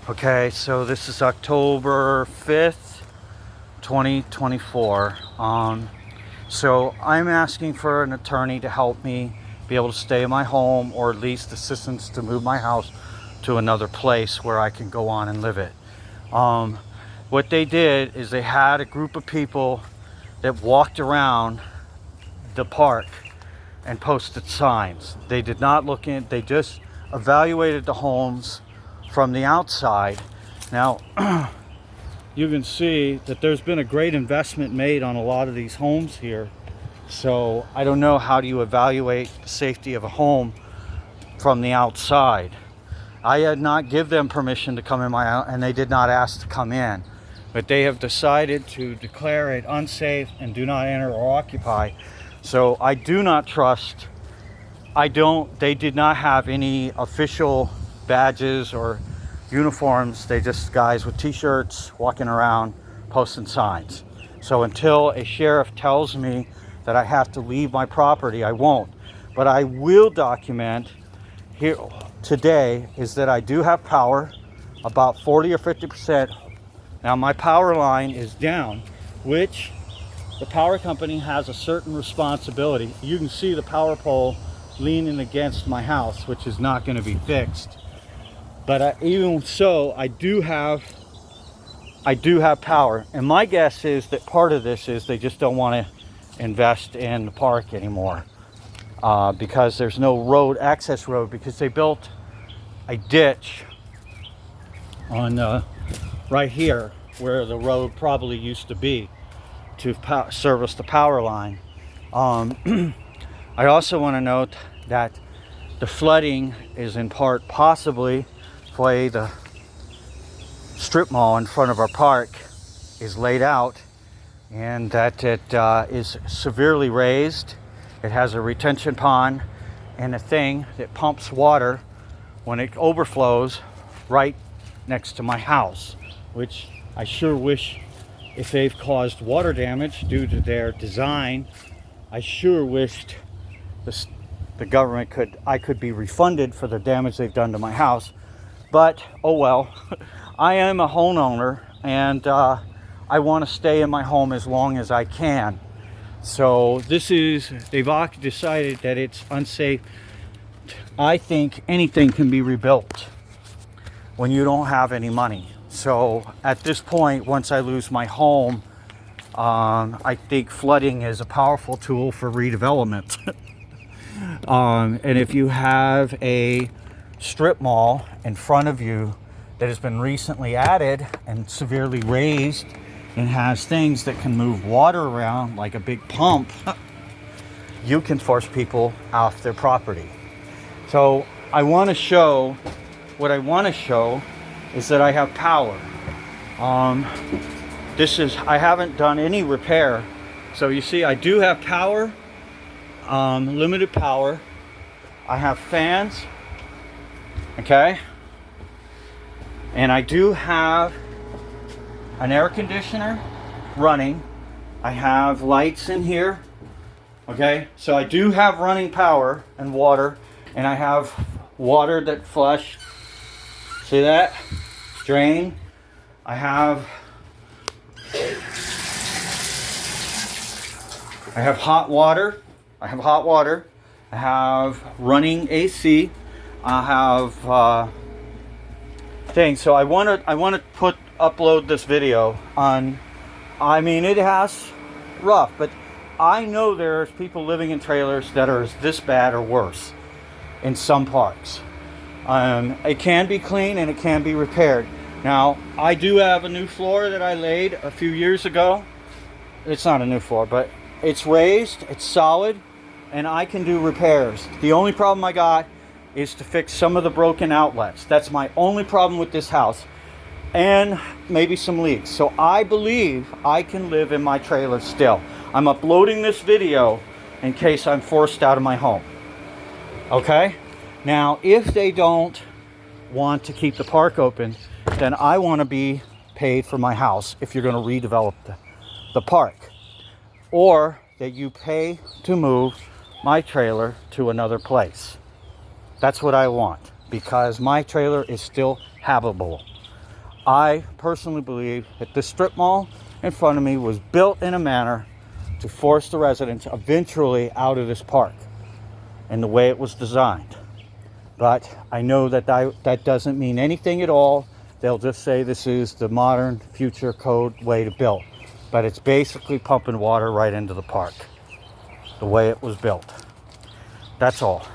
Okay, so this is October 5th, 2024. So I'm asking for an attorney to help me be able to stay in my home, or at least assistance to move my house to another place where I can go on and live it. What they did is they had a group of people that walked around the park and posted signs. They did not look in, they just evaluated the homes from the outside. Now, you can see that there's been a great investment made on a lot of these homes here. So I don't know, how do you evaluate the safety of a home from the outside? I had not give them permission to come in my house, and they did not ask to come in. But they have decided to declare it unsafe and do not enter or occupy. So I do not trust, they did not have any official badges or uniforms. They just guys with t-shirts walking around posting signs. So until a sheriff tells me that I have to leave my property, I won't. But I will document here today is that I do have power, about 40 or 50%. Now my power line is down, which the power company has a certain responsibility. You can see the power pole leaning against my house, which is not going to be fixed. But even so, I do have power. And my guess is that part of this is they just don't want to invest in the park anymore, because there's no road, access road, because they built a ditch on right here where the road probably used to be to service the power line. I also want to note that the flooding is in part possibly the way the strip mall in front of our park is laid out, and that it is severely raised. It has a retention pond and a thing that pumps water when it overflows right next to my house, which I sure wish, if they've caused water damage due to their design, I sure wished the government I could be refunded for the damage they've done to my house. But oh well. I am a homeowner, and I want to stay in my home as long as I can. So they've decided that it's unsafe. I think anything can be rebuilt when you don't have any money. So at this point, once I lose my home, I think flooding is a powerful tool for redevelopment. And if you have a strip mall in front of you that has been recently added and severely raised and has things that can move water around like a big pump, you can force people off their property. So what I want to show is that I have power. I haven't done any repair. So you see, I do have power, limited power. I have fans, okay? And I do have an air conditioner running. I have lights in here, okay? So I do have running power and water, and I have water that flush. See that? Drain. I have hot water. I have running AC. I have things. So I want to upload this video on. I mean, it has rough, but I know there's people living in trailers that are this bad or worse in some parks. It can be clean and it can be repaired. Now, I do have a new floor that I laid a few years ago. It's not a new floor, but it's raised, it's solid, and I can do repairs. The only problem I got is to fix some of the broken outlets. That's my only problem with this house, and maybe some leaks. So I believe I can live in my trailer still. I'm uploading this video in case I'm forced out of my home. Okay? Now, if they don't want to keep the park open, then I want to be paid for my house if you're going to redevelop the park. Or that you pay to move my trailer to another place. That's what I want, because my trailer is still habitable. I personally believe that this strip mall in front of me was built in a manner to force the residents eventually out of this park and the way it was designed. But I know that that doesn't mean anything at all. They'll just say this is the modern future code way to build. But it's basically pumping water right into the park, the way it was built. That's all.